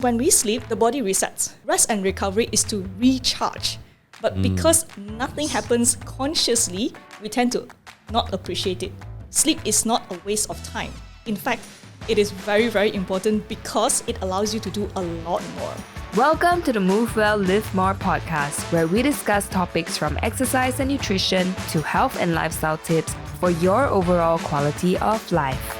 When we sleep, the body resets. Rest and recovery is to recharge. But because nothing happens consciously, we tend to not appreciate it. Sleep is not a waste of time. In fact, it is very, very important because it allows you to do a lot more. Welcome to the Move Well, Live More podcast, where we discuss topics from exercise and nutrition to health and lifestyle tips for your overall quality of life.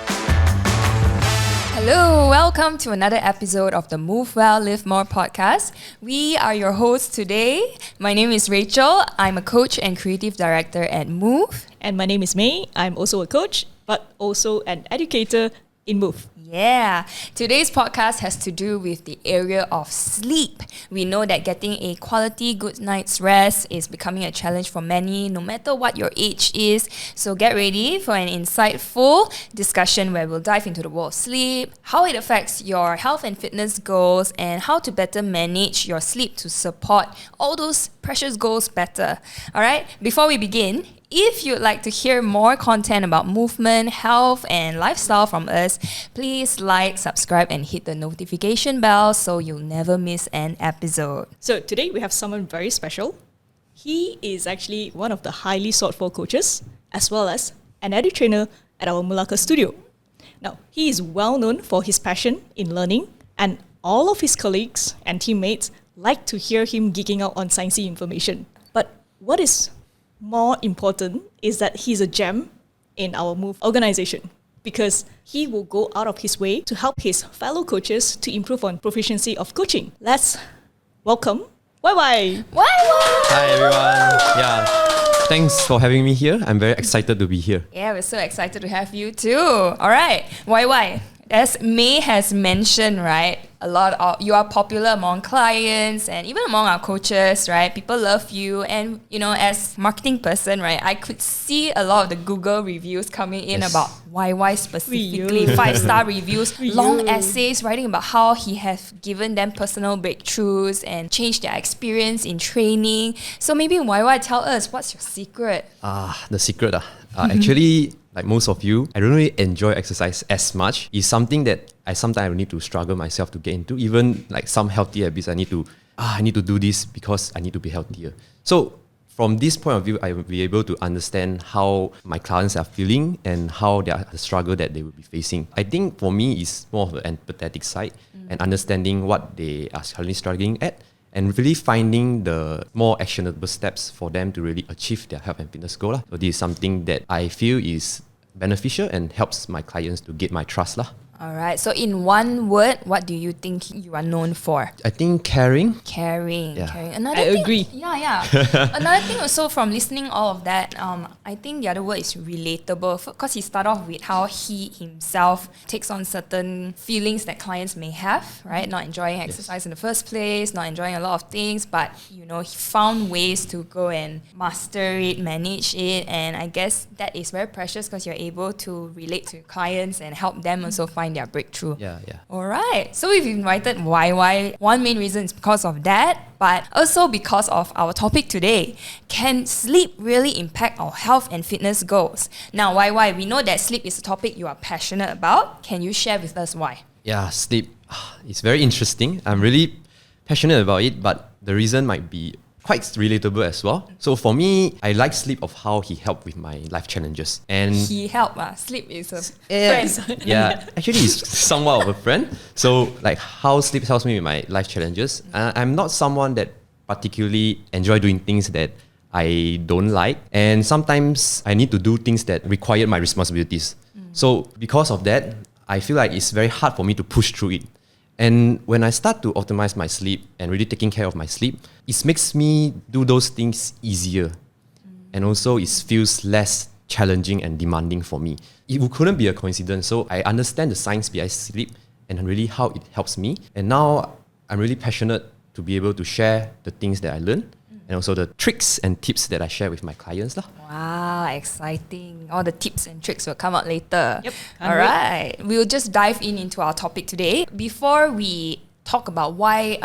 Hello, welcome to another episode of the Move Well, Live More podcast. We are your hosts today. My name is Rachel. I'm a coach and creative director at Move. And my name is May. I'm also a coach, but also an educator in Move. Yeah, today's podcast has to do with the area of sleep. We know that getting a quality good night's rest is becoming a challenge for many, no matter what your age is. So get ready for an insightful discussion where we'll dive into the world of sleep, how it affects your health and fitness goals, and how to better manage your sleep to support all those precious goals better. All right, before we begin, if you'd like to hear more content about movement, health, and lifestyle from us, please like, subscribe, and hit the notification bell so you'll never miss an episode. So today we have someone very special. He is actually one of the highly sought for coaches, as well as an edu trainer at our Malacca studio. Now, he is well known for his passion in learning, and all of his colleagues and teammates like to hear him geeking out on sciencey information. But what is more important is that he's a gem in our Move organization because he will go out of his way to help his fellow coaches to improve on proficiency of coaching. Let's welcome Yi. Hi everyone. Yeah. Thanks for having me here. I'm very excited to be here. Yeah, we're so excited to have you too. All right, YY. As May has mentioned, right, you are popular among clients and even among our coaches, right? People love you, and as marketing person, right, I could see a lot of the Google reviews coming in about YY specifically, 5-star reviews, long essays writing about how he has given them personal breakthroughs and changed their experience in training. So maybe YY, tell us, what's your secret? The secret. Actually, like most of you, I don't really enjoy exercise as much. It's something that I sometimes need to struggle myself to get into. Even like some healthy habits, I need to do this because I need to be healthier. So from this point of view, I will be able to understand how my clients are feeling and how the struggle that they will be facing. I think for me, it's more of an empathetic side and understanding what they are currently struggling at, and really finding the more actionable steps for them to really achieve their health and fitness goal. So this is something that I feel is beneficial and helps my clients to get my trust. All right. So in one word, what do you think you are known for? I think caring. Caring. I agree. Yeah. Another thing also from listening all of that, I think the other word is relatable, because he started off with how he himself takes on certain feelings that clients may have, right? Not enjoying exercise in the first place, not enjoying a lot of things, but he found ways to go and master it, manage it, and I guess that is very precious because you're able to relate to clients and help them also find their breakthrough. Yeah. All right. So we've invited YY. One main reason is because of that, but also because of our topic today. Can sleep really impact our health and fitness goals? Now, YY, we know that sleep is a topic you are passionate about. Can you share with us why? Yeah, sleep. It's very interesting. I'm really passionate about it, but the reason might be quite relatable as well. So for me, I like sleep of how he helped with my life challenges. And he helped. Sleep is a friend. Yeah, actually he's somewhat of a friend. So like how sleep helps me with my life challenges. I'm not someone that particularly enjoy doing things that I don't like. And sometimes I need to do things that require my responsibilities. So because of that, I feel like it's very hard for me to push through it. And when I start to optimize my sleep and really taking care of my sleep, it makes me do those things easier. And also it feels less challenging and demanding for me. It couldn't be a coincidence. So I understand the science behind sleep and really how it helps me. And now I'm really passionate to be able to share the things that I learned and also the tricks and tips that I share with my clients. Wow, exciting. All the tips and tricks will come out later. Yep. All right. We'll just dive into our topic today. Before we talk about why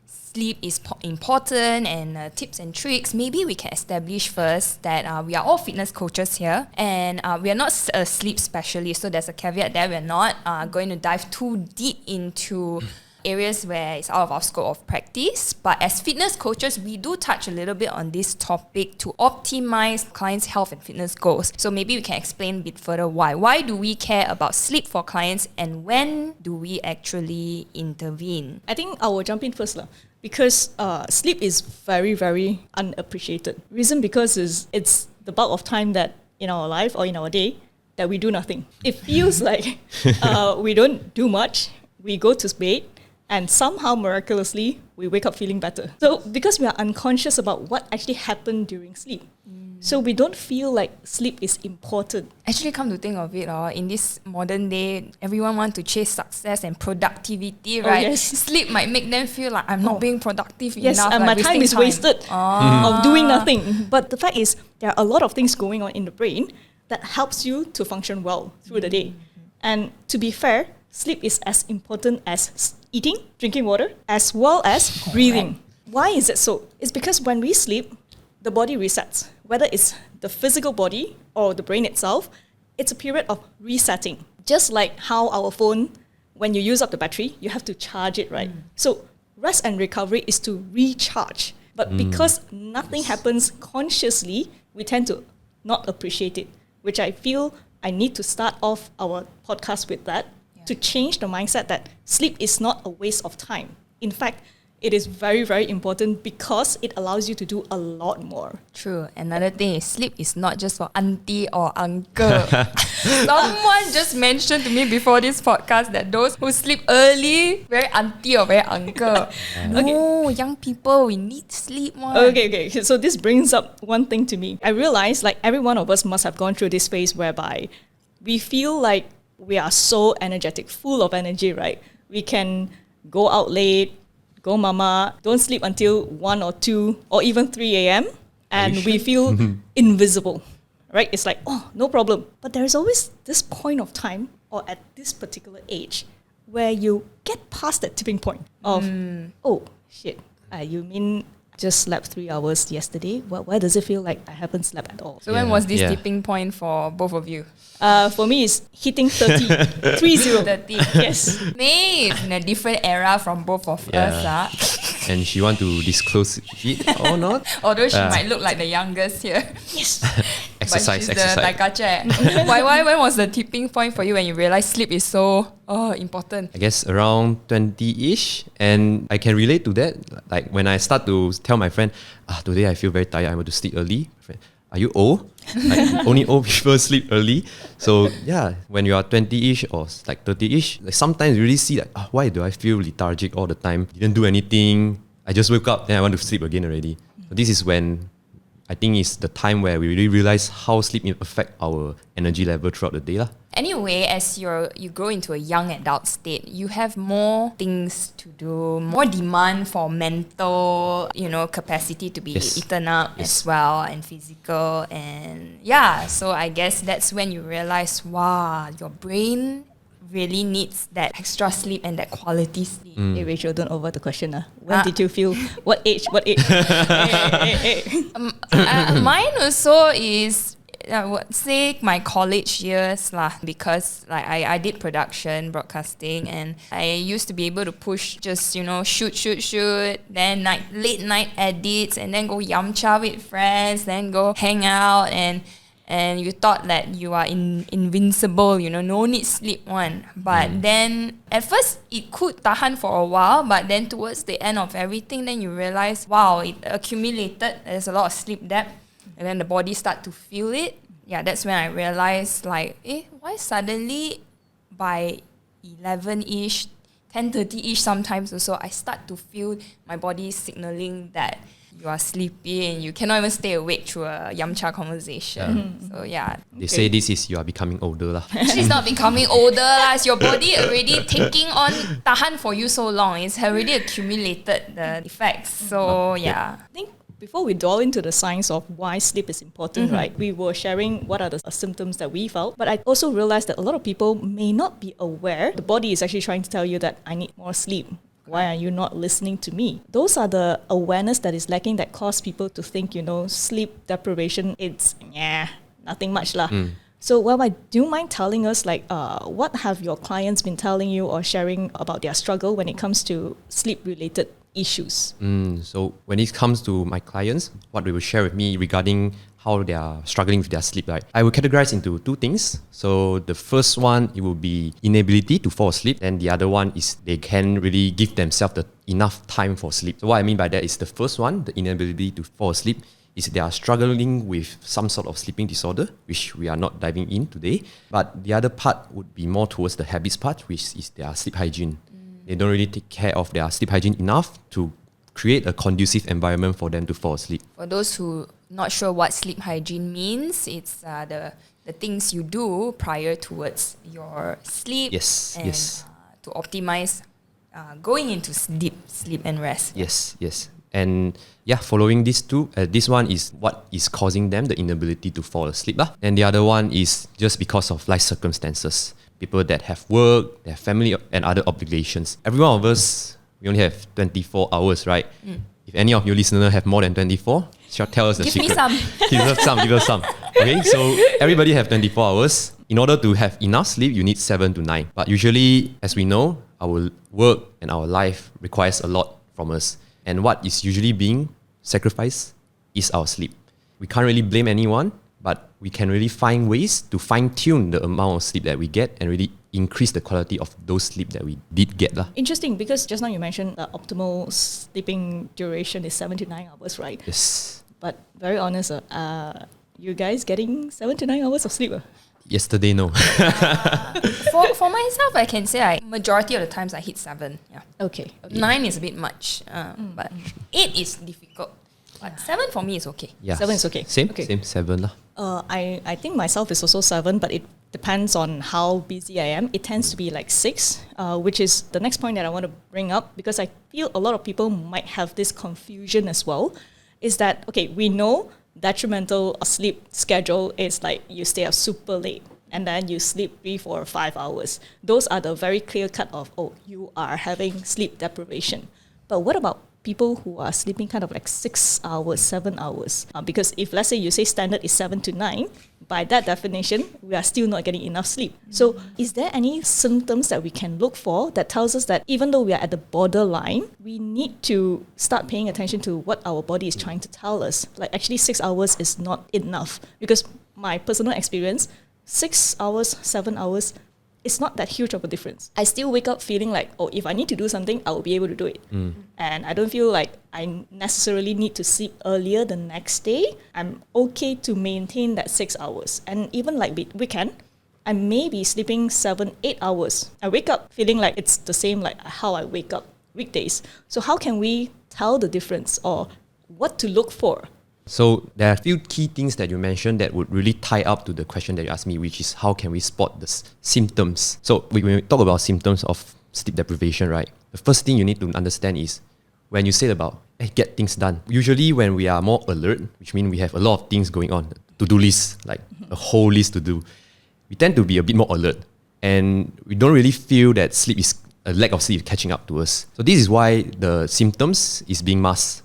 sleep is important and tips and tricks, maybe we can establish first that we are all fitness coaches here, and we are not a sleep specialist. So there's a caveat there. We're not going to dive too deep into areas where it's out of our scope of practice. But as fitness coaches, we do touch a little bit on this topic to optimize clients' health and fitness goals. So maybe we can explain a bit further why. Why do we care about sleep for clients, and when do we actually intervene? I think I will jump in first lah. Because sleep is very, very unappreciated. Reason because it's the bulk of time that in our life or in our day that we do nothing. It feels like we don't do much. We go to bed and somehow miraculously we wake up feeling better. So because we are unconscious about what actually happened during sleep. So we don't feel like sleep is important. Actually, come to think of it, in this modern day, everyone wants to chase success and productivity, right? yes. Sleep might make them feel like I'm not being productive Yes, enough. and my like time is wasted of doing nothing. But the fact is, there are a lot of things going on in the brain that helps you to function well through the day. And to be fair, sleep is as important as eating, drinking water, as well as breathing. Why is it so? It's because when we sleep, the body resets. Whether it's the physical body or the brain itself, it's a period of resetting. Just like how our phone, when you use up the battery, you have to charge it, right? So rest and recovery is to recharge. But because nothing happens consciously, we tend to not appreciate it, which I feel I need to start off our podcast with that, to change the mindset that sleep is not a waste of time. In fact, it is very, very important because it allows you to do a lot more. True. Another thing is sleep is not just for auntie or uncle. Someone just mentioned to me before this podcast that those who sleep early, very auntie or very uncle. No, young people, we need sleep more. Okay. So this brings up one thing to me. I realize like every one of us must have gone through this phase whereby we feel like we are so energetic, full of energy, right? We can go out late, go mama, don't sleep until 1 or 2 or even 3 a.m. and we feel invisible, right? It's like, oh, no problem. But there is always this point of time or at this particular age where you get past that tipping point of, oh, shit, you mean just slept 3 hours yesterday? Well, why does it feel like I haven't slept at all? So when was this tipping point for both of you? For me, it's hitting 30. 30. 30. Yes. May in a different era from both of us. And she want to disclose it or not? Although she might look like the youngest here. Yes. Exercise. The Daikache. Why? When was the tipping point for you when you realized sleep is so important? I guess around 20-ish. And I can relate to that. Like when I start to tell my friend, today I feel very tired, I want to sleep early. Friend, are you old? Like, only old people sleep early. So yeah, when you are 20-ish or like 30-ish, like sometimes you really see like, why do I feel lethargic all the time? Didn't do anything. I just woke up, then I want to sleep again already. So this is when I think it's the time where we really realize how sleep affect our energy level throughout the day lah. Anyway, as you grow into a young adult state, you have more things to do, more demand for mental, capacity to be eaten up as well, and physical, and so I guess that's when you realize, wow, your brain really needs that extra sleep and that quality sleep. Hey Rachel, don't over the question. When did you feel? What age? Hey. Mine also is, I would say, my college years lah, because like I did production, broadcasting, and I used to be able to push just shoot, then late night edits, and then go yamcha with friends, then go hang out, and you thought that you are invincible, no need sleep one. But then at first it could tahan for a while, but then towards the end of everything, then you realize, wow, it accumulated. There's a lot of sleep debt, and then the body start to feel it. Yeah, that's when I realized like, why suddenly by 11-ish, 10:30-ish sometimes also, I start to feel my body signaling that you are sleepy and you cannot even stay awake through a yamcha conversation. So yeah. They say this is you are becoming older lah. She's not becoming older lah. It's your body already taking on tahan for you so long. It's already accumulated the effects. So yeah. I think before we delve into the science of why sleep is important, right? We were sharing what are the symptoms that we felt. But I also realized that a lot of people may not be aware the body is actually trying to tell you that I need more sleep. Why are you not listening to me? Those are the awareness that is lacking that cause people to think, sleep deprivation, it's nothing much lah. So, Wai, do you mind telling us, like, what have your clients been telling you or sharing about their struggle when it comes to sleep-related issues? So when it comes to my clients, what they will share with me regarding how they are struggling with their sleep, right? I will categorize into two things. So the first one, it will be inability to fall asleep. And the other one is they can really give themselves enough time for sleep. So what I mean by that is the first one, the inability to fall asleep, is they are struggling with some sort of sleeping disorder, which we are not diving in today. But the other part would be more towards the habits part, which is their sleep hygiene. They don't really take care of their sleep hygiene enough to create a conducive environment for them to fall asleep. For those who not sure what sleep hygiene means, it's the things you do prior towards your sleep. Yes, and, yes. To optimize going into sleep and rest. Yes. And yeah, following these two, this one is what is causing them the inability to fall asleep. And the other one is just because of life circumstances. People that have work, they have family and other obligations. Every one of us, we only have 24 hours, right? If any of your listeners have more than 24, tell us the Give secret. me some. Give us some. Okay, so everybody have 24 hours. In order to have enough sleep, you need 7 to 9. But usually, as we know, our work and our life requires a lot from us. And what is usually being sacrificed is our sleep. We can't really blame anyone, but we can really find ways to fine-tune the amount of sleep that we get and really increase the quality of those sleep that we did get. Interesting, because just now you mentioned the optimal sleeping duration is 7 to 9 hours, right? Yes. But very honest, you guys getting 7 to 9 hours of sleep? Yesterday, no. For myself, I can say majority of the times I hit 7. Yeah. Okay. 9 is a bit much, but 8 is difficult. But 7 for me is okay. Yeah. 7 is okay. Same, Okay. same 7 . I think myself is also 7, but it depends on how busy I am. It tends to be like 6, which is the next point that I want to bring up, because I feel a lot of people might have this confusion as well, is that, okay, we know detrimental sleep schedule is like you stay up super late and then you sleep 3, 4, 5 hours. Those are the very clear cut of, oh, you are having sleep deprivation. But what about people who are sleeping kind of like 6 hours, 7 hours? Because if, let's say, you say standard is 7 to 9, by that definition, we are still not getting enough sleep. So is there any symptoms that we can look for that tells us that even though we are at the borderline, we need to start paying attention to what our body is trying to tell us? Like, actually 6 hours is not enough. Because my personal experience, 6 hours, 7 hours, it's not that huge of a difference. I still wake up feeling like, oh, if I need to do something, I will be able to do it. And I don't feel like I necessarily need to sleep earlier the next day. I'm okay to maintain that 6 hours. And even like weekend, I may be sleeping 7, 8 hours. I wake up feeling like it's the same like how I wake up weekdays. So how can we tell the difference, or what to look for? So there are a few key things that you mentioned that would really tie up to the question that you asked me, which is how can we spot the symptoms? So when we talk about symptoms of sleep deprivation, right? The first thing you need to understand is when you say about get things done. Usually when we are more alert, which means we have a lot of things going on, to-do list, like a whole list to do, we tend to be a bit more alert. And we don't really feel that a lack of sleep is catching up to us. So this is why the symptoms is being masked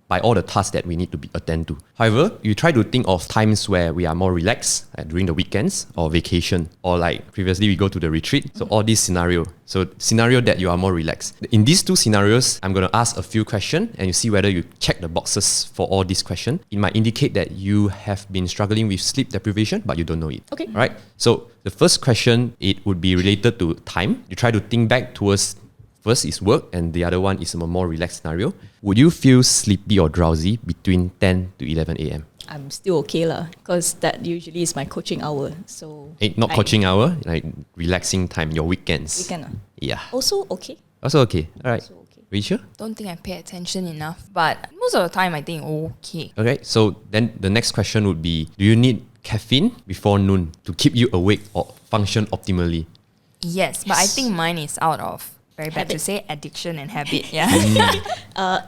by all the tasks that we need to be attend to. However, you try to think of times where we are more relaxed, like during the weekends or vacation, or like previously we go to the retreat. So all these scenario that you are more relaxed. In these two scenarios, I'm going to ask a few questions and you see whether you check the boxes for all these questions. It might indicate that you have been struggling with sleep deprivation, but you don't know it. Okay. Right? So the first question, it would be related to time. You try to think back towards, first is work, and the other one is a more relaxed scenario. Would you feel sleepy or drowsy between 10 to 11 a.m.? I'm still okay because that usually is my coaching hour. So Not coaching hour, like relaxing time, your weekends. Weekend. Yeah. Also okay. Also okay. All right. Also okay. Rachel? Don't think I pay attention enough, but most of the time I think okay. Okay, so then the next question would be, do you need caffeine before noon to keep you awake or function optimally? Yes, but I think mine is out of, very bad to Habit. say, addiction and habit. Yeah.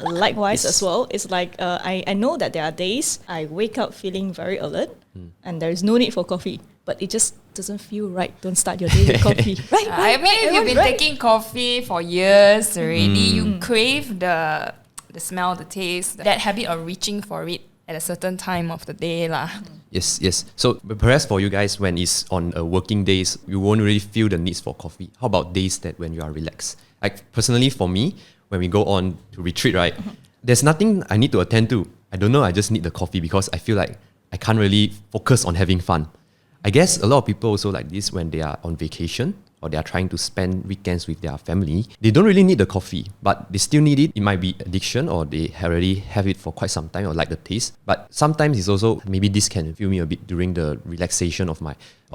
Likewise as well. It's like I know that there are days I wake up feeling very alert and there is no need for coffee, but it just doesn't feel right. Don't start your day with coffee. Right? I mean, if you've been taking coffee for years already, you crave the smell, the taste, that habit of reaching for it at a certain time of the day lah. Yes, yes. So perhaps for you guys, when it's on working days, you won't really feel the needs for coffee. How about days that when you are relaxed? Like personally for me, when we go on to retreat, right, there's nothing I need to attend to. I don't know, I just need the coffee because I feel like I can't really focus on having fun. I guess a lot of people also like this when they are on vacation or they are trying to spend weekends with their family. They don't really need the coffee, but they still need it. It might be addiction or they already have it for quite some time or like the taste. But sometimes it's also, maybe this can fuel me a bit during the relaxation of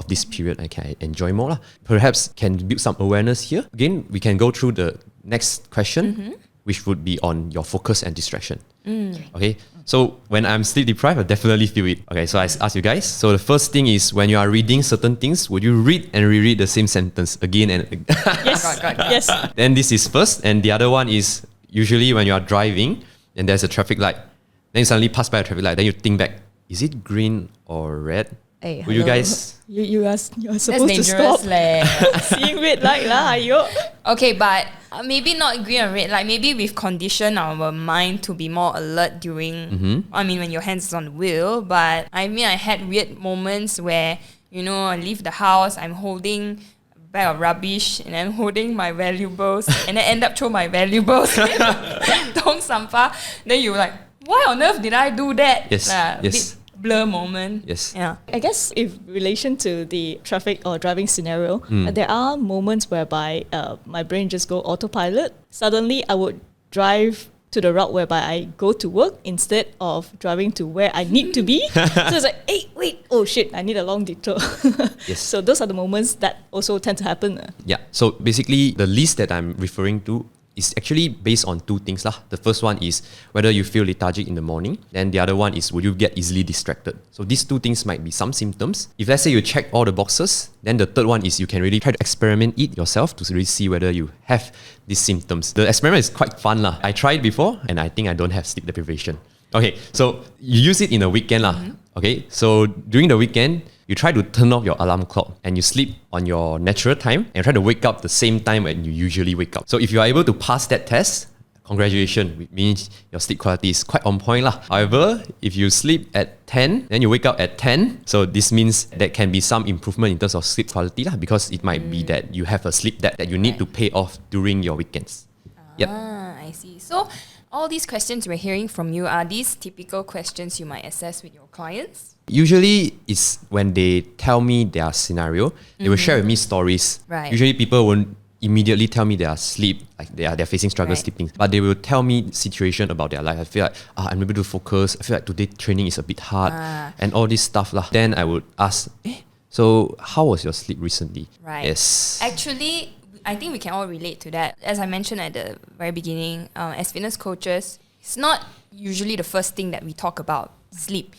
this period. I can enjoy more. Perhaps can build some awareness here. Again, we can go through the next question, which would be on your focus and distraction. Okay, so when I'm sleep deprived, I definitely feel it. Okay, so I ask you guys. So the first thing is, when you are reading certain things, would you read and reread the same sentence again and again? Yes. Yes. Then this is first, and the other one is usually when you are driving and there's a traffic light, then you suddenly pass by a traffic light, then you think back, is it green or red? Hey, Would you guys? You are That's supposed to stop dangerous leh. seeing red light lah, ayo. Okay, but maybe not green or red. Like maybe we've conditioned our mind to be more alert during. I mean, when your hands is on the wheel. But I mean, I had weird moments where I leave the house, I'm holding a bag of rubbish, and I'm holding my valuables, and then end up throw my valuables. Dong sampah. Then you're like, why on earth did I do that? Yes. Yes. Bit blur moment. Yes. Yeah. I guess in relation to the traffic or driving scenario, there are moments whereby my brain just go autopilot. Suddenly, I would drive to the route whereby I go to work instead of driving to where I need to be. So it's like, hey, wait, oh shit, I need a long detour. Yes. So those are the moments that also tend to happen. Yeah. So basically, the list that I'm referring to is actually based on two things lah. The first one is whether you feel lethargic in the morning. Then the other one is, would you get easily distracted? So these two things might be some symptoms. If let's say you check all the boxes, then the third one is you can really try to experiment it yourself to really see whether you have these symptoms. The experiment is quite fun lah. I tried before and I think I don't have sleep deprivation. Okay, so you use it in a weekend lah. Okay, so during the weekend, you try to turn off your alarm clock and you sleep on your natural time and try to wake up the same time when you usually wake up. So if you are able to pass that test, congratulations, it means your sleep quality is quite on point lah. However, if you sleep at 10, then you wake up at 10, so this means there can be some improvement in terms of sleep quality lah, because it might be that you have a sleep debt that you need to pay off during your weekends. Yep. I see. So all these questions we're hearing from you, are these typical questions you might assess with your clients? Usually it's when they tell me their scenario, they will share with me stories. Right. Usually people won't immediately tell me their sleep, like they're facing struggles Right. sleeping, but they will tell me situation about their life. I feel like I'm able to focus. I feel like today training is a bit hard and all this stuff lah. Then I would ask, so how was your sleep recently? Right. Yes. Actually, I think we can all relate to that. As I mentioned at the very beginning, as fitness coaches, it's not usually the first thing that we talk about, sleep.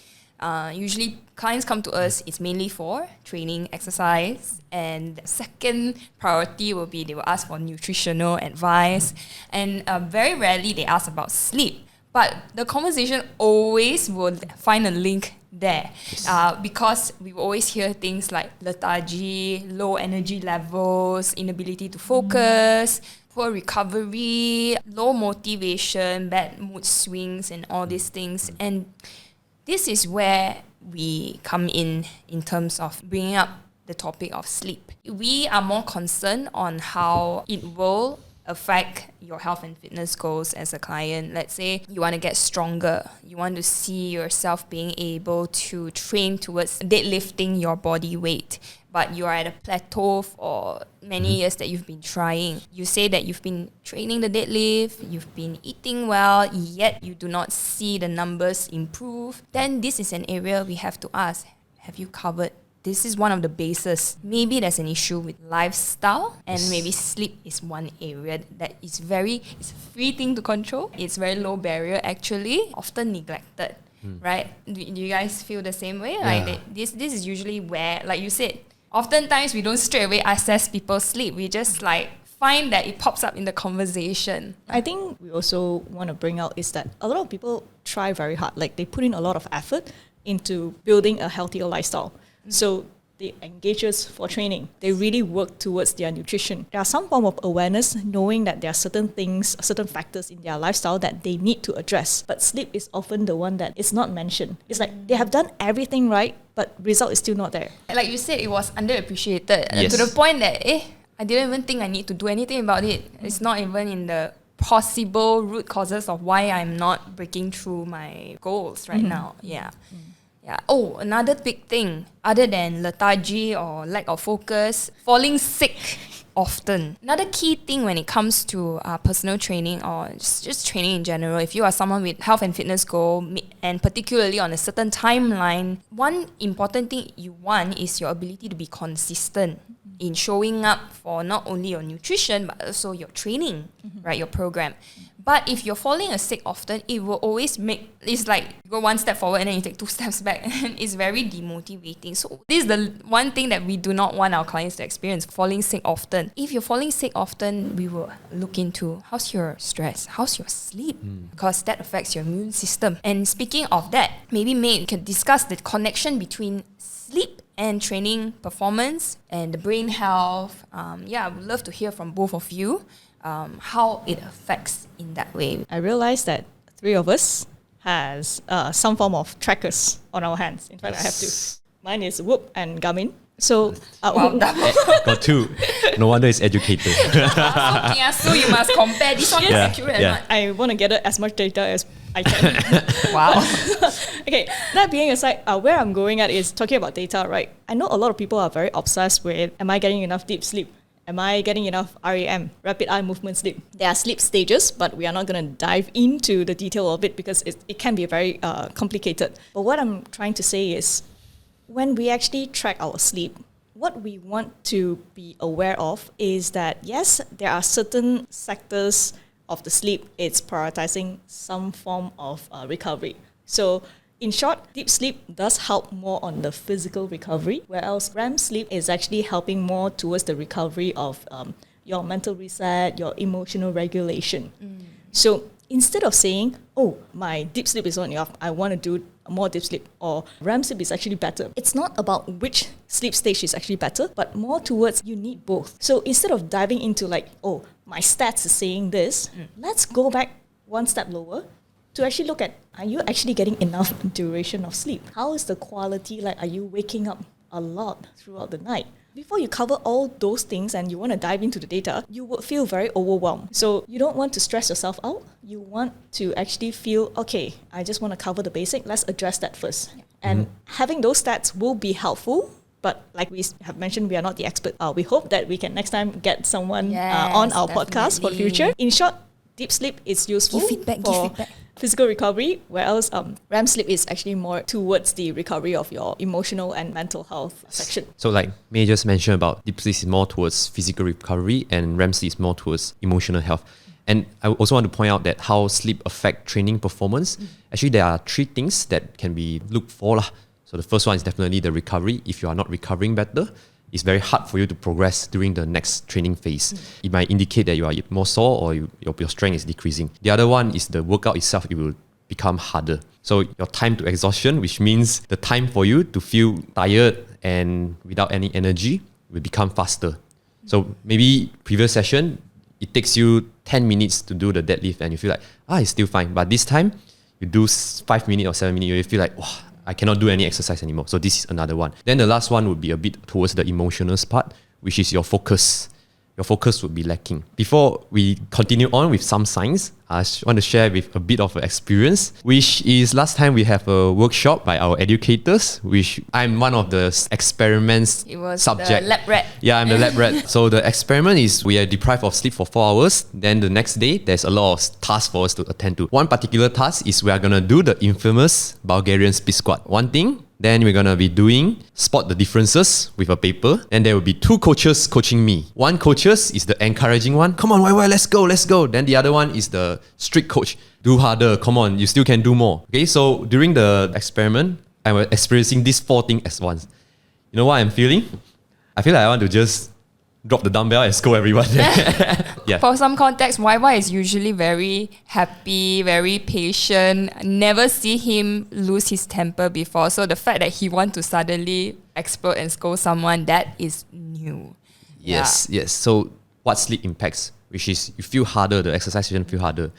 Usually clients come to us, it's mainly for training, exercise, and the second priority will be they will ask for nutritional advice, and very rarely they ask about sleep. But the conversation always will find a link there, because we will always hear things like lethargy, low energy levels, inability to focus, poor recovery, low motivation, bad mood swings, and all these things. And this is where we come in terms of bringing up the topic of sleep. We are more concerned on how it will affect your health and fitness goals as a client. Let's say you want to get stronger. You want to see yourself being able to train towards deadlifting your body weight, but you are at a plateau for many years that you've been trying. You say that you've been training the deadlift, you've been eating well, yet you do not see the numbers improve. Then this is an area we have to ask, have you covered? This is one of the bases. Maybe there's an issue with lifestyle, and maybe sleep is one area that is it's a free thing to control. It's very low barrier actually, often neglected, right? Do you guys feel the same way? Yeah. Like this is usually where, like you said, oftentimes we don't straight away assess people's sleep. We just find that it pops up in the conversation. I think we also want to bring out is that a lot of people try very hard. Like they put in a lot of effort into building a healthier lifestyle. So they engage us for training. They really work towards their nutrition. There are some form of awareness knowing that there are certain things, certain factors in their lifestyle that they need to address. But sleep is often the one that is not mentioned. It's like they have done everything right, but result is still not there. Like you said, it was underappreciated Yes. to the point that I didn't even think I need to do anything about it. It's not even in the possible root causes of why I'm not breaking through my goals right now. Yeah. Yeah. Oh, another big thing, other than lethargy or lack of focus, falling sick often. Another key thing when it comes to personal training or just training in general, if you are someone with health and fitness goal and particularly on a certain timeline, one important thing you want is your ability to be consistent in showing up for not only your nutrition but also your training, right, your program. But if you're falling sick often, it will always it's like you go one step forward and then you take 2 steps back, and it's very demotivating. So this is the one thing that we do not want our clients to experience, falling sick often. If you're falling sick often, we will look into how's your stress, how's your sleep, because that affects your immune system. And speaking of that, maybe May can discuss the connection between sleep and training performance and the brain health. I would love to hear from both of you. How it affects in that way. I realized that 3 of us has some form of trackers on our hands. In fact, I have 2. Mine is Whoop and Garmin. So, Got 2. No wonder it's educated. So you must compare this one is accurate or not. I want to gather as much data as I can. Wow. Okay, that being aside, where I'm going at is talking about data, right? I know a lot of people are very obsessed with, am I getting enough deep sleep? Am I getting enough REM, rapid eye movement sleep? There are sleep stages, but we are not going to dive into the detail of it because it can be very complicated. But what I'm trying to say is, when we actually track our sleep, what we want to be aware of is that, yes, there are certain sectors of the sleep, it's prioritizing some form of recovery. So in short, deep sleep does help more on the physical recovery, whereas REM sleep is actually helping more towards the recovery of your mental reset, your emotional regulation. So instead of saying, oh, my deep sleep is not enough, I want to do more deep sleep, or REM sleep is actually better. It's not about which sleep stage is actually better, but more towards you need both. So instead of diving into like, oh, my stats is saying this, let's go back one step lower to actually look at, are you actually getting enough duration of sleep? How is the quality like? Are you waking up a lot throughout the night? Before you cover all those things and you want to dive into the data, you would feel very overwhelmed. So you don't want to stress yourself out. You want to actually feel, okay, I just want to cover the basic. Let's address that first. And having those stats will be helpful. But like we have mentioned, we are not the expert. We hope that we can next time get someone on our podcast for future. In short, deep sleep is useful Give feedback. Physical recovery, whereas REM sleep is actually more towards the recovery of your emotional and mental health section. So like May just mentioned about deep sleep is more towards physical recovery and REM sleep is more towards emotional health. And I also want to point out that how sleep affect training performance. Actually, there are 3 things that can be looked for lah. So the first one is definitely the recovery. If you are not recovering better, it's very hard for you to progress during the next training phase. It might indicate that you are more sore or your strength is decreasing. The other one is the workout itself, it will become harder. So your time to exhaustion, which means the time for you to feel tired and without any energy, will become faster. So maybe previous session, it takes you 10 minutes to do the deadlift and you feel like, it's still fine. But this time, you do 5 minutes or 7 minutes, you feel like, I cannot do any exercise anymore. So this is another one. Then the last one would be a bit towards the emotional part, which is your focus. Your focus would be lacking. Before we continue on with some signs, I want to share with a bit of an experience, which is last time we have a workshop by our educators, which I'm one of the experiments It was subject. the lab rat. Yeah, I'm the lab rat. So the experiment is we are deprived of sleep for 4 hours. Then the next day, there's a lot of tasks for us to attend to. One particular task is we are going to do the infamous Bulgarian split squat. One thing, then we're going to be doing spot the differences with a paper. And there will be 2 coaches coaching me. One coaches is the encouraging one. Come on, YY, let's go. Then the other one is the strict coach. Do harder, come on, you still can do more. Okay, so during the experiment, I was experiencing these 4 things at once. You know what I'm feeling? I feel like I want to just drop the dumbbell and scold everyone. Yeah. For some context, YY is usually very happy, very patient. Never see him lose his temper before. So the fact that he want to suddenly explode and scold someone, that is new. Yes. So what sleep impacts, which is you feel harder, the exercise session feel harder.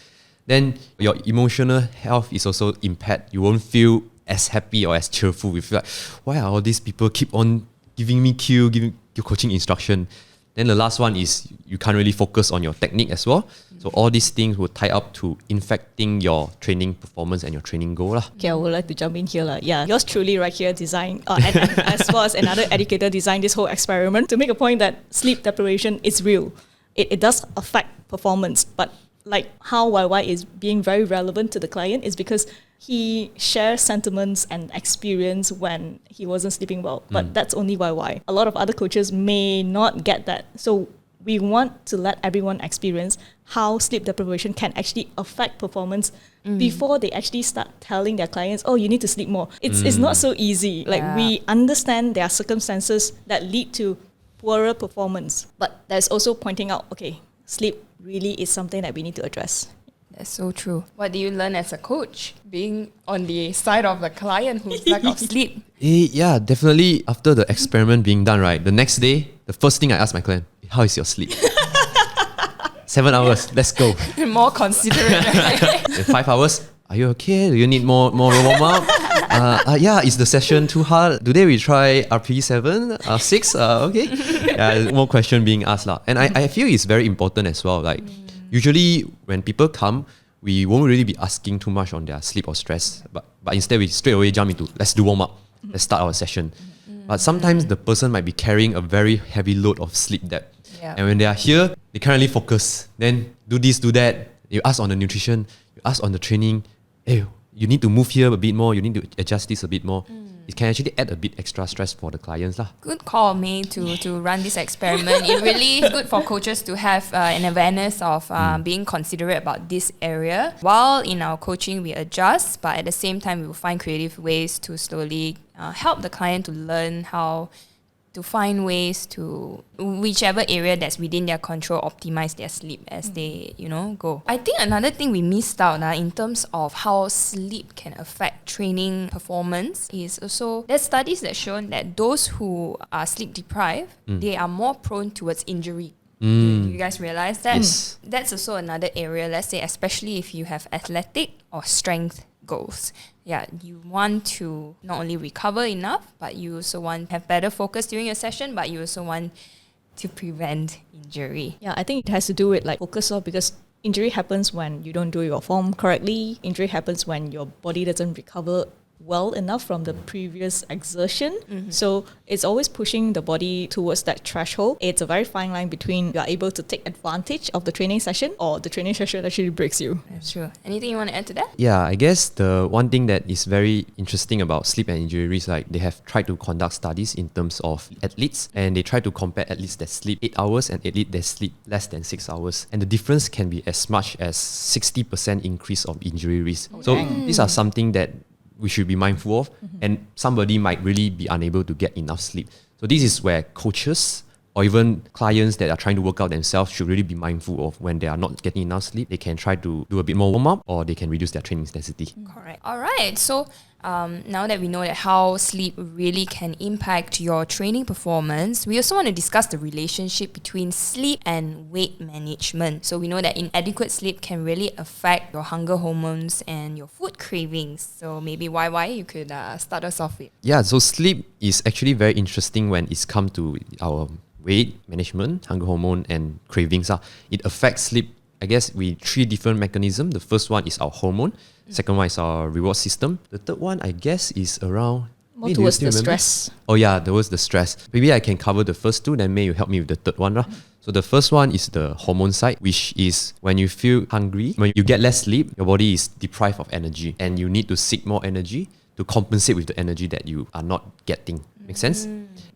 Then your emotional health is also impaired. You won't feel as happy or as cheerful. You feel like, why are all these people keep on giving me cue, giving you coaching instruction? Then the last one is you can't really focus on your technique as well. So all these things will tie up to infecting your training performance and your training goal lah. Okay, I would like to jump in here. Yeah, yours truly right here design, and as well as another educator designed this whole experiment to make a point that sleep deprivation is real. It does affect performance, but like how YY is being very relevant to the client is because he shares sentiments and experience when he wasn't sleeping well. But that's only YY. A lot of other coaches may not get that. So we want to let everyone experience how sleep deprivation can actually affect performance before they actually start telling their clients, oh, you need to sleep more. It's not so easy. Like we understand there are circumstances that lead to poorer performance. But there's also pointing out, okay, sleep really is something that we need to address. That's so true. What do you learn as a coach? Being on the side of the client who's lack of sleep. Yeah, definitely after the experiment being done, right, the next day, the first thing I ask my client, how is your sleep? 7 hours, let's go. More considerate. Right? In 5 hours, are you okay? Do you need more warm up? Yeah, is the session too hard? Today we try RP 7, 6, okay. Yeah, more question being asked lah. And I feel it's very important as well. Like usually when people come, we won't really be asking too much on their sleep or stress, but instead we straight away jump into let's do warm up, let's start our session. But sometimes the person might be carrying a very heavy load of sleep debt. Yeah. And when they are here, they can't really focus. Then do this, do that. You ask on the nutrition, you ask on the training. Hey, you need to move here a bit more, you need to adjust this a bit more. It can actually add a bit extra stress for the clients lah. Good call, May, to run this experiment. It really is good for coaches to have an awareness of being considerate about this area. While in our coaching, we adjust, but at the same time, we will find creative ways to slowly help the client to learn how to find ways to, whichever area that's within their control, optimize their sleep as they, go. I think another thing we missed out in terms of how sleep can affect training performance is also, there's studies that shown that those who are sleep deprived, they are more prone towards injury. You guys realize that? Yes. That's also another area, let's say, especially if you have athletic or strength goals. Yeah, you want to not only recover enough, but you also want to have better focus during your session, but you also want to prevent injury. Yeah, I think it has to do with like focus because injury happens when you don't do your form correctly. Injury happens when your body doesn't recover well enough from the previous exertion. So it's always pushing the body towards that threshold. It's a very fine line between you are able to take advantage of the training session or the training session actually breaks you. That's true. Anything you want to add to that? Yeah, I guess the one thing that is very interesting about sleep and injuries, like they have tried to conduct studies in terms of athletes, and they try to compare athletes that sleep 8 hours and athletes that sleep less than 6 hours. And the difference can be as much as 60% increase of injury risk. So these are something that we should be mindful of, and somebody might really be unable to get enough sleep. So this is where coaches or even clients that are trying to work out themselves should really be mindful of when they are not getting enough sleep. They can try to do a bit more warm-up, or they can reduce their training intensity. Correct. All right. So now that we know that how sleep really can impact your training performance, we also want to discuss the relationship between sleep and weight management. So we know that inadequate sleep can really affect your hunger hormones and your food cravings. So maybe YY, you could start us off with. Yeah, so sleep is actually very interesting when it's come to our weight management, hunger hormone, and cravings. It affects sleep, I guess, with 3 different mechanisms. The first one is our hormone. Second one is our reward system. The third one, I guess, is around... More towards the stress. Oh yeah, towards the stress. Maybe I can cover the first 2, then May you help me with the third one. So the first one is the hormone side, which is when you feel hungry, when you get less sleep, your body is deprived of energy, and you need to seek more energy to compensate with the energy that you are not getting. Make sense?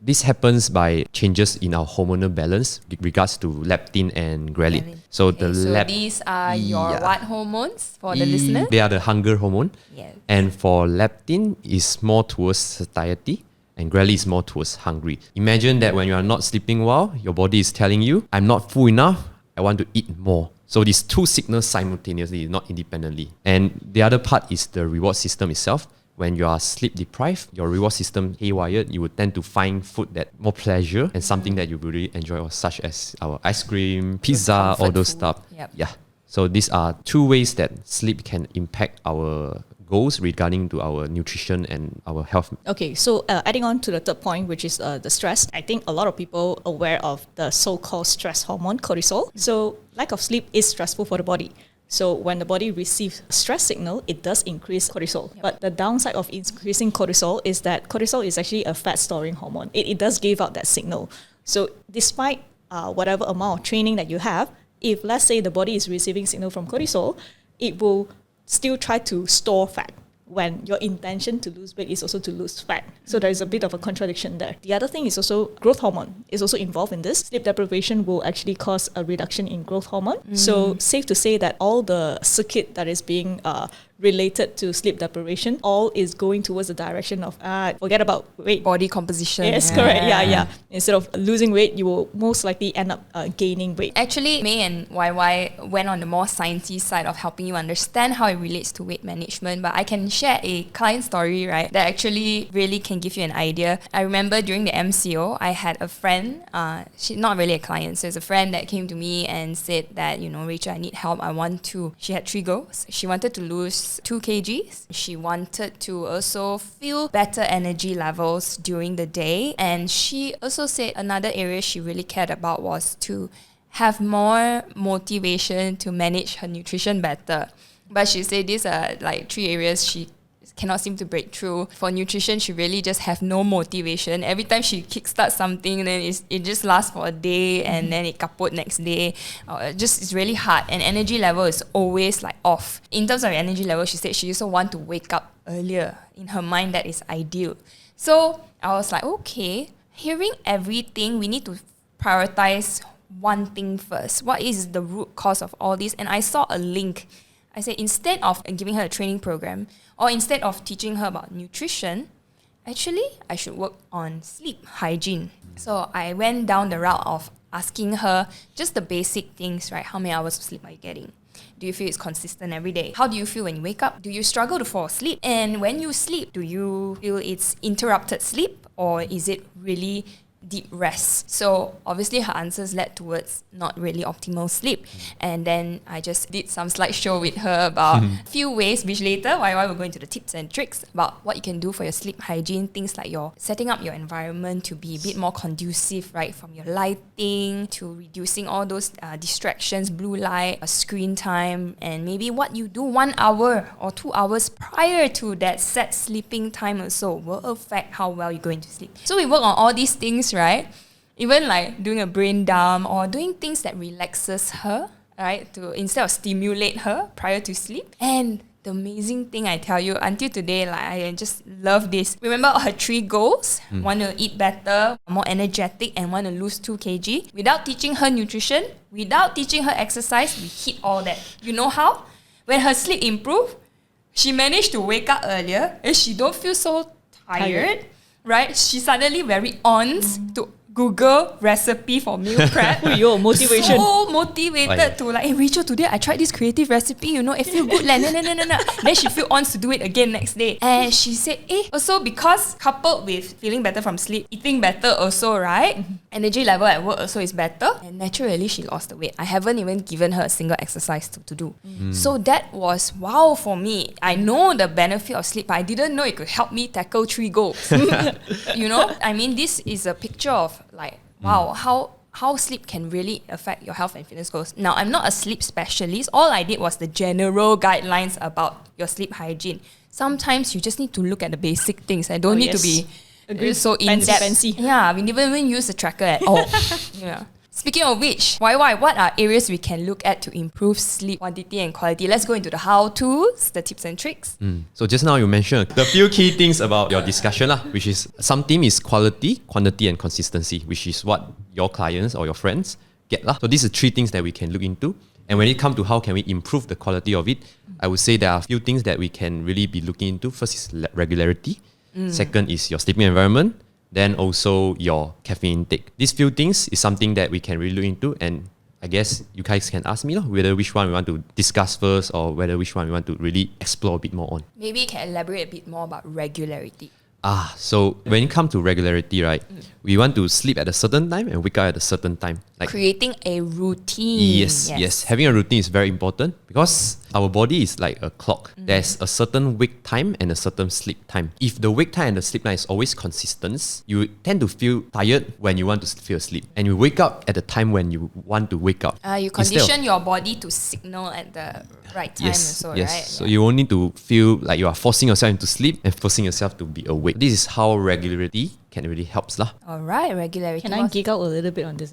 This happens by changes in our hormonal balance with regards to leptin and ghrelin. So these are your what hormones for the listeners? They are the hunger hormone. Yes. And for leptin is more towards satiety, and gradually it's more towards hungry. Imagine that when you are not sleeping well, your body is telling you, I'm not full enough, I want to eat more. So these two signals simultaneously, not independently. And the other part is the reward system itself. When you are sleep deprived, your reward system haywired, you would tend to find food that more pleasure and something that you really enjoy, such as our ice cream, pizza, all those stuff. Yep. Yeah. So these are two ways that sleep can impact our goals regarding to our nutrition and our health. Okay, so adding on to the third point, which is the stress, I think a lot of people are aware of the so-called stress hormone, cortisol. So lack of sleep is stressful for the body. So when the body receives stress signal, it does increase cortisol. Yep. But the downside of increasing cortisol is that cortisol is actually a fat storing hormone. It does give out that signal. So despite whatever amount of training that you have, if let's say the body is receiving signal from cortisol, it will still try to store fat when your intention to lose weight is also to lose fat. So there is a bit of a contradiction there. The other thing is also growth hormone is also involved in this. Sleep deprivation will actually cause a reduction in growth hormone. So safe to say that all the circuit that is being related to sleep deprivation, all is going towards the direction of forget about weight. Body composition. Yes, correct. Yeah. Instead of losing weight, you will most likely end up gaining weight. Actually, May and YY went on the more sciencey side of helping you understand how it relates to weight management. But I can share a client story, right, that actually really can give you an idea. I remember during the MCO, I had a friend, she's not really a client, so it's a friend that came to me and said that, Rachel, I need help. She had 3 goals. She wanted to lose 2 kgs. She wanted to also feel better energy levels during the day. And she also said another area she really cared about was to have more motivation to manage her nutrition better. But she said these are like 3 areas she cannot seem to break through. For nutrition, she really just have no motivation. Every time she kickstarts something, then it just lasts for a day and then it kaput next day. It's really hard. And energy level is always like off. In terms of energy level, she said she also want to wake up earlier. In her mind, that is ideal. So I was like, okay, hearing everything, we need to prioritize one thing first. What is the root cause of all this? And I saw a link. I said, instead of giving her a training program or instead of teaching her about nutrition, actually, I should work on sleep hygiene. So I went down the route of asking her just the basic things, right? How many hours of sleep are you getting? Do you feel it's consistent every day? How do you feel when you wake up? Do you struggle to fall asleep? And when you sleep, do you feel it's interrupted sleep or is it really deep rest? So obviously her answers led towards not really optimal sleep. And then I just did some slideshow with her about a few ways, which later YY will go into the tips and tricks about what you can do for your sleep hygiene, things like your setting up your environment to be a bit more conducive, right? From your lighting to reducing all those distractions, blue light, screen time, and maybe what you do 1 hour or 2 hours prior to that set sleeping time also will affect how well you're going to sleep. So we work on all these things, right? Even like doing a brain dump or doing things that relaxes her, right? To instead of stimulate her prior to sleep. And the amazing thing I tell you, until today, like I just love this. Remember her 3 goals? Want to eat better, more energetic, and want to lose 2 kg. Without teaching her nutrition, without teaching her exercise, we hit all that. You know how? When her sleep improved, she managed to wake up earlier and she don't feel so tired. Right? She suddenly very on to Google recipe for meal prep. Your motivation. So motivated to like, hey Rachel, today I tried this creative recipe, it feel good. Like, no. Then she feel on to do it again next day. And she said, also because coupled with feeling better from sleep, eating better also, right? Energy level at work also is better. And naturally she lost the weight. I haven't even given her a single exercise to do. So that was wow for me. I know the benefit of sleep, but I didn't know it could help me tackle 3 goals. I mean, this is a picture of like, wow, how sleep can really affect your health and fitness goals. Now, I'm not a sleep specialist. All I did was the general guidelines about your sleep hygiene. Sometimes you just need to look at the basic things. I don't need to be so in-depth. Fancy. Yeah, we never even use the tracker at all. Yeah. Speaking of which, YY, what are areas we can look at to improve sleep quantity and quality? Let's go into the how-tos, the tips and tricks. So just now you mentioned the few key things about your discussion, which is some theme is quality, quantity, and consistency, which is what your clients or your friends get. So these are 3 things that we can look into. And when it comes to how can we improve the quality of it, I would say there are a few things that we can really be looking into. First is regularity. Second is your sleeping environment. then also your caffeine intake. These few things is something that we can really look into, and I guess you guys can ask me whether which one we want to discuss first or whether which one we want to really explore a bit more on. Maybe you can elaborate a bit more about regularity. So when it comes to regularity, right, we want to sleep at a certain time and wake up at a certain time. Like Creating a routine. Yes. Having a routine is very important because our body is like a clock. There's a certain wake time and a certain sleep time. If the wake time and the sleep time is always consistent, you tend to feel tired when you want to feel asleep, and you wake up at the time when you want to wake up. You condition your body to signal at the right time also, right? So you only need to feel like you are forcing yourself into sleep and forcing yourself to be awake. This is how regularity can really helps lah. Alright, regularity. Can I geek out a little bit on this?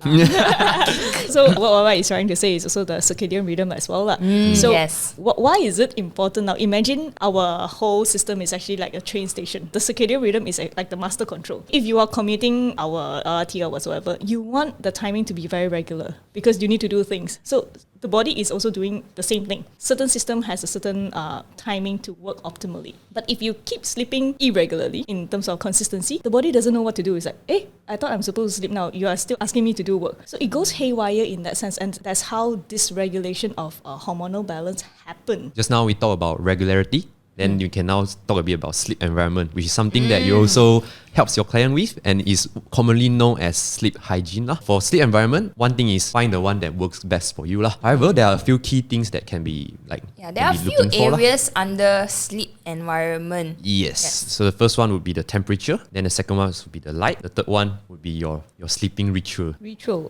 So what he's trying to say is also the circadian rhythm as well. So yes. Why is it important now? Imagine our whole system is actually like a train station. The circadian rhythm is like the master control. If you are commuting our LRT or whatsoever, you want the timing to be very regular because you need to do things. So the body is also doing the same thing. Certain system has a certain timing to work optimally. But if you keep sleeping irregularly in terms of consistency, the body doesn't know what to do. It's like, hey, I thought I'm supposed to sleep now. You are still asking me to do work. So it goes haywire in that sense. And that's how dysregulation of hormonal balance happen. Just now we talked about regularity. Then you can now talk a bit about sleep environment, which is something that you also helps your client with and is commonly known as sleep hygiene. For sleep environment, one thing is find the one that works best for you. However, there are a few key things that can be like there are a few areas under sleep environment. Yes. So the first one would be the temperature. Then the second one would be the light. The third one would be your sleeping ritual.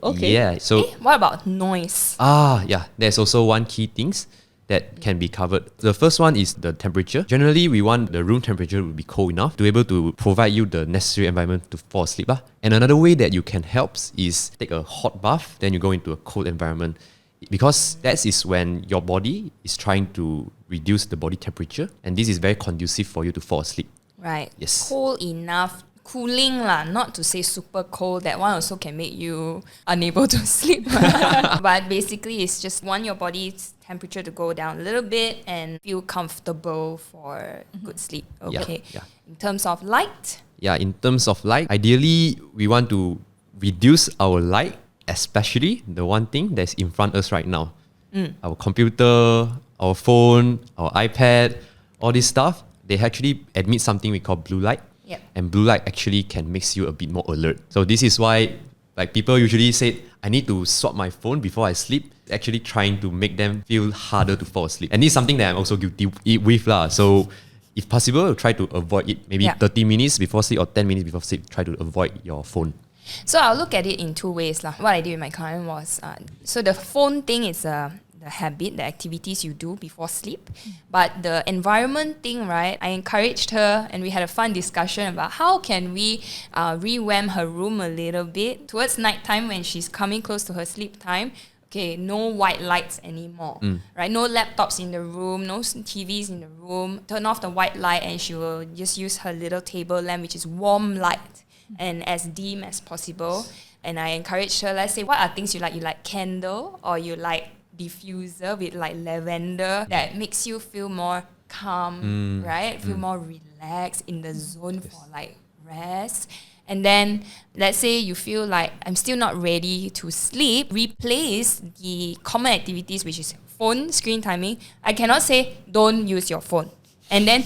Okay. Yeah. So what about noise? There's also one key things that can be covered. The first one is the temperature. Generally, we want the room temperature to be cold enough to be able to provide you the necessary environment to fall asleep. And another way that you can help is take a hot bath, then you go into a cold environment. Because that is when your body is trying to reduce the body temperature, and this is very conducive for you to fall asleep. Right. Yes. Cold enough. Cooling not to say super cold. That one also can make you unable to sleep. But basically, it's just want your body's temperature to go down a little bit and feel comfortable for good sleep. Okay. Yeah. In terms of light? Yeah, in terms of light, ideally, we want to reduce our light, especially the one thing that's in front of us right now. Our computer, our phone, our iPad, all this stuff, they actually emit something we call blue light. Yep. And blue light actually can make you a bit more alert. So this is why like people usually say, I need to swap my phone before I sleep, actually trying to make them feel harder to fall asleep. And this is something that I'm also guilty with. So if possible, try to avoid it. Maybe 30 minutes before sleep or 10 minutes before sleep, try to avoid your phone. So I'll look at it in two ways. What I did with my client was, so the phone thing is the habit, the activities you do before sleep. But the environment thing, right, I encouraged her and we had a fun discussion about how can we revamp her room a little bit. Towards nighttime when she's coming close to her sleep time, okay, no white lights anymore, right? No laptops in the room, no TVs in the room. Turn off the white light and she will just use her little table lamp, which is warm light and as dim as possible. And I encouraged her, let's say, what are things you like? You like candle or you like diffuser with like lavender that makes you feel more calm, right? Feel more relaxed in the zone for like rest. And then let's say you feel like I'm still not ready to sleep, replace the common activities, which is phone screen timing. I cannot say don't use your phone. And then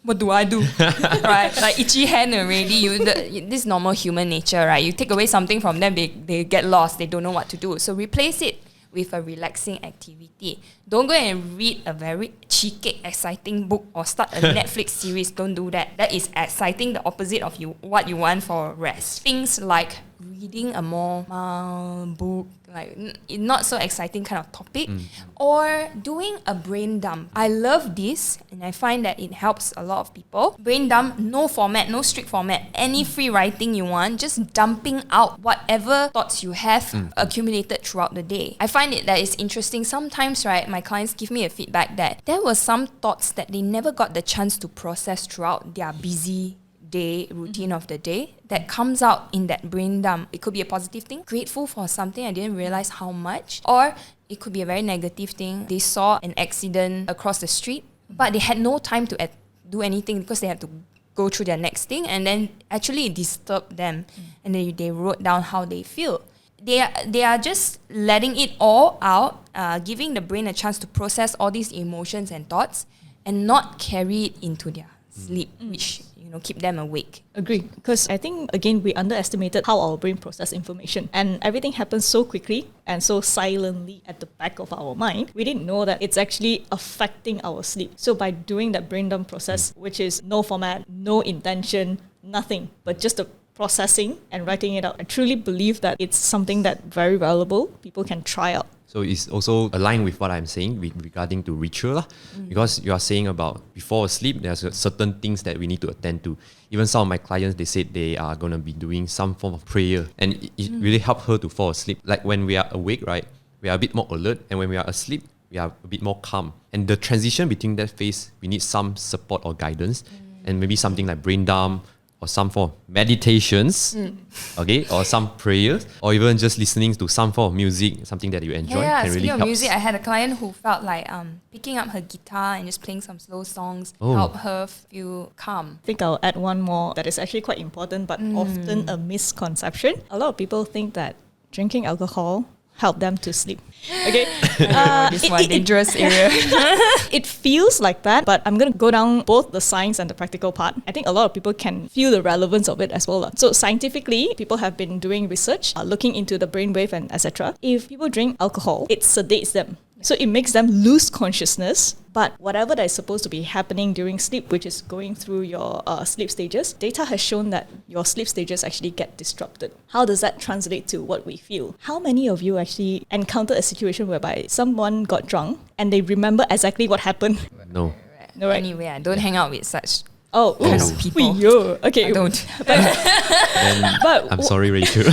what do I do? Right? Like itchy hand already. This is normal human nature, right? You take away something from them, they get lost, they don't know what to do. So replace it with a relaxing activity. Don't go and read a very cheeky, exciting book or start a Netflix series. Don't do that. That is exciting, the opposite of what you want for rest. Things like reading a more mild book, like not so exciting kind of topic, or doing a brain dump. I love this and I find that it helps a lot of people. Brain dump, no format, no strict format, any free writing you want, just dumping out whatever thoughts you have accumulated throughout the day. I find it that it's interesting. Sometimes, right, my clients give me a feedback that there were some thoughts that they never got the chance to process throughout their busy day routine of the day that comes out in that brain dump. It could be a positive thing, grateful for something I didn't realize how much, or it could be a very negative thing. They saw an accident across the street, but they had no time to do anything because they had to go through their next thing, and then actually it disturbed them, and then they wrote down how they feel. They are just letting it all out, giving the brain a chance to process all these emotions and thoughts, and not carry it into their sleep, which keep them awake. Agree. Because I think, again, we underestimated how our brain processes information. And everything happens so quickly and so silently at the back of our mind. We didn't know that it's actually affecting our sleep. So by doing that brain dump process, which is no format, no intention, nothing, but just the processing and writing it out, I truly believe that it's something that very valuable people can try out. So it's also aligned with what I'm saying regarding to ritual lah. Because you are saying about before sleep, there's certain things that we need to attend to. Even some of my clients, they said they are going to be doing some form of prayer, and it really helped her to fall asleep. Like when we are awake, right, we are a bit more alert, and when we are asleep, we are a bit more calm. And the transition between that phase, we need some support or guidance, and maybe something like brain dump, or some form of meditations, okay, or some prayers, or even just listening to some form of music, something that you enjoy, Yeah, can really speaking of help. music, I had a client who felt like picking up her guitar and just playing some slow songs Oh. helped her feel calm. I think I'll add one more that is actually quite important, but often a misconception. A lot of people think that drinking alcohol help them to sleep. Okay, This one dangerous area. it feels like that, but I'm going to go down both the science and the practical part. I think a lot of people can feel the relevance of it as well. So scientifically, people have been doing research, looking into the brainwave and etc. If people drink alcohol, it sedates them. So it makes them lose consciousness, but whatever that is supposed to be happening during sleep, which is going through your sleep stages, data has shown that your sleep stages actually get disrupted. How does that translate to what we feel? How many of you actually encountered a situation whereby someone got drunk and they remember exactly what happened? No. No, right? Anyway, I don't hang out with such Oh, kind oops. of people. Yo. Okay. I don't. And But I'm sorry, Rachel.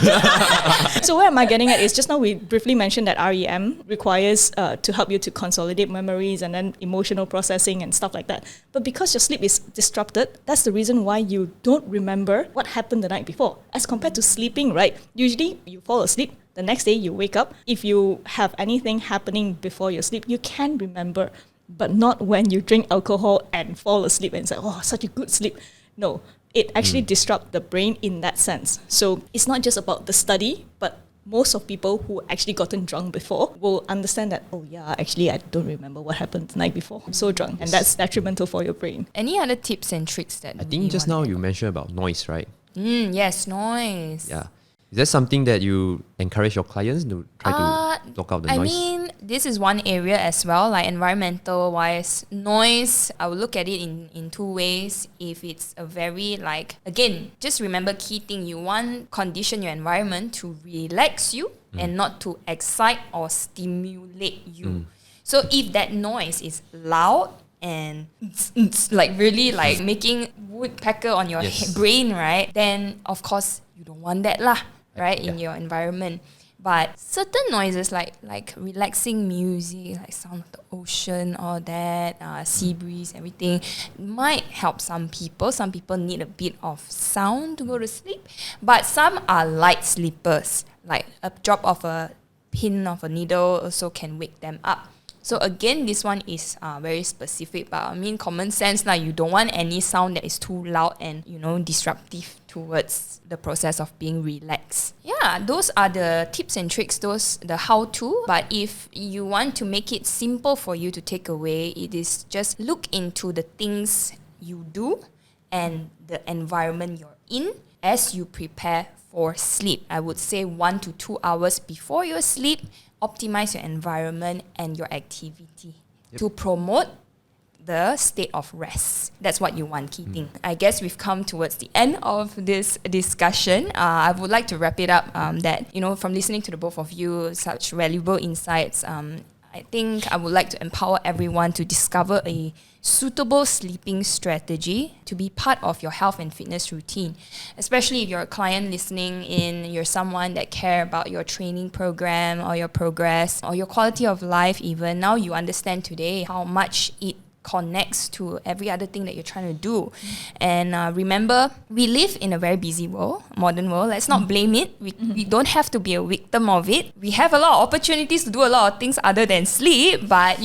so where am I getting at is just now we briefly mentioned that REM requires to help you to consolidate memories and then emotional processing and stuff like that. But because your sleep is disrupted, that's the reason why you don't remember what happened the night before. As compared to sleeping, right? Usually you fall asleep, the next day you wake up. If you have anything happening before your sleep, you can remember. But not when you drink alcohol and fall asleep and say, oh, such a good sleep. No, it actually disrupts the brain in that sense. So it's not just about the study, but most of people who actually gotten drunk before will understand that, oh yeah, actually I don't remember what happened the night before. I'm so drunk. And that's detrimental for your brain. Any other tips and tricks that I think just now you mentioned about noise, right? Yes, noise. Yeah. Is that something that you encourage your clients to try to block out the I noise? mean, this is one area as well, like environmental wise. Noise, I would look at it in two ways. If it's a very again, just remember key thing, you want condition your environment to relax you and not to excite or stimulate you. So if that noise is loud and really making woodpecker on your Yes. brain, right? Then of course you don't want that lah, right? In your environment. But certain noises like relaxing music, like sound of the ocean, all that, sea breeze, everything, might help some people. Some people need a bit of sound to go to sleep. But some are light sleepers, like a drop of a pin of a needle also can wake them up. So again, this one is very specific, but I mean common sense lah. You don't want any sound that is too loud and disruptive towards the process of being relaxed. Yeah, those are the tips and tricks, those the how-to. But if you want to make it simple for you to take away, it is just look into the things you do and the environment you're in as you prepare for sleep. I would say 1 to 2 hours before your sleep, optimize your environment and your activity to promote the state of rest. That's what you want, key thing. I guess we've come towards the end of this discussion. I would like to wrap it up that, from listening to the both of you, such valuable insights, I think I would like to empower everyone to discover a suitable sleeping strategy to be part of your health and fitness routine. Especially if you're a client listening in, you're someone that care about your training program or your progress or your quality of life even. Now you understand today how much it connects to every other thing that you're trying to do. And remember, we live in a very busy world, modern world. Let's not blame it. We don't have to be a victim of it. We have a lot of opportunities to do a lot of things other than sleep, but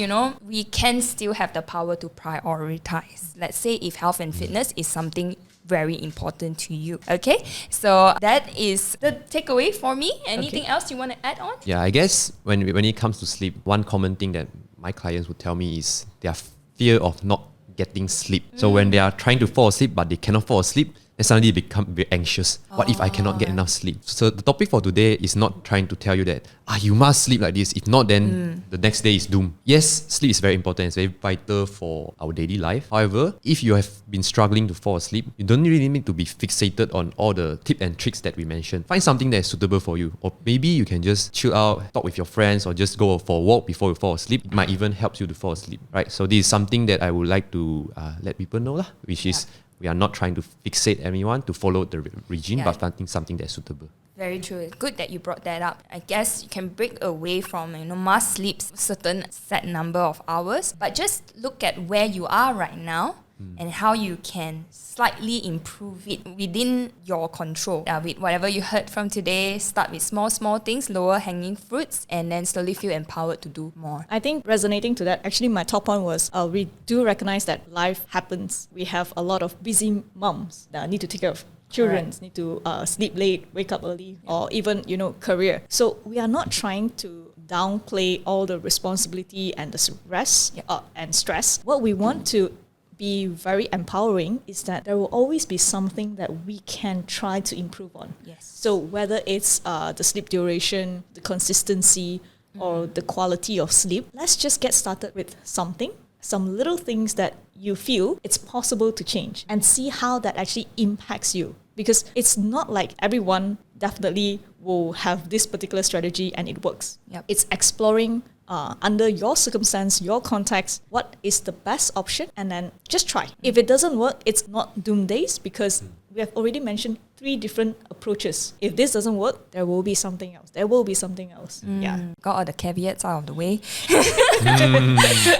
we can still have the power to prioritize. Let's say if health and fitness is something very important to you. Okay, so that is the takeaway for me. Anything else you want to add on? Yeah, I guess when it comes to sleep, one common thing that my clients would tell me is their fear of not getting sleep. So when they are trying to fall asleep but they cannot fall asleep, then suddenly they become very anxious. What if I cannot get enough sleep? So the topic for today is not trying to tell you that you must sleep like this. If not, then the next day is doomed. Yes, sleep is very important. It's very vital for our daily life. However, if you have been struggling to fall asleep, you don't really need to be fixated on all the tips and tricks that we mentioned. Find something that is suitable for you. Or maybe you can just chill out, talk with your friends, or just go for a walk before you fall asleep. It might even help you to fall asleep, right? So this is something that I would like to let people know, which is we are not trying to fixate anyone to follow the regime, but finding something that's suitable. Very true. Good that you brought that up. I guess you can break away from must sleep certain set number of hours, but just look at where you are right now and how you can slightly improve it within your control. With whatever you heard from today, start with small things, lower hanging fruits, and then slowly feel empowered to do more. I think resonating to that, actually my top one was we do recognize that life happens. We have a lot of busy moms that need to take care of children, need to sleep late, wake up early, or even, career. So we are not trying to downplay all the responsibility and the rest and stress. What we want to be very empowering is that there will always be something that we can try to improve on. Yes. So whether it's the sleep duration, the consistency, or the quality of sleep, let's just get started with something, some little things that you feel it's possible to change, and see how that actually impacts you. Because it's not like everyone definitely will have this particular strategy and it works. Yep. It's exploring under your circumstance, your context, what is the best option, and then just try. If it doesn't work, it's not doom days, because we have already mentioned 3 different approaches. If this doesn't work, there will be something else. There will be something else. Yeah. Got all the caveats out of the way.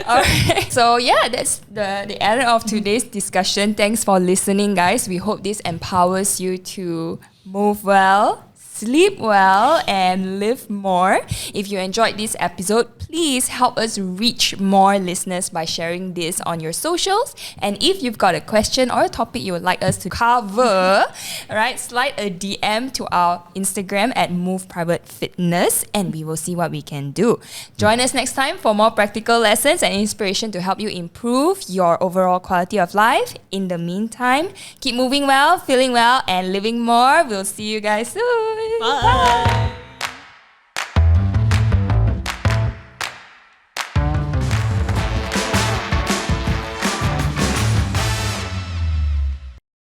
Alright. So that's the end of today's discussion. Thanks for listening, guys. We hope this empowers you to move well, sleep well, and live more. If you enjoyed this episode, please help us reach more listeners by sharing this on your socials. And if you've got a question or a topic you would like us to cover, slide a DM to our Instagram at Move Private Fitness, and we will see what we can do. Join us next time for more practical lessons and inspiration to help you improve your overall quality of life. In the meantime, keep moving well, feeling well, and living more. We'll see you guys soon. Bye.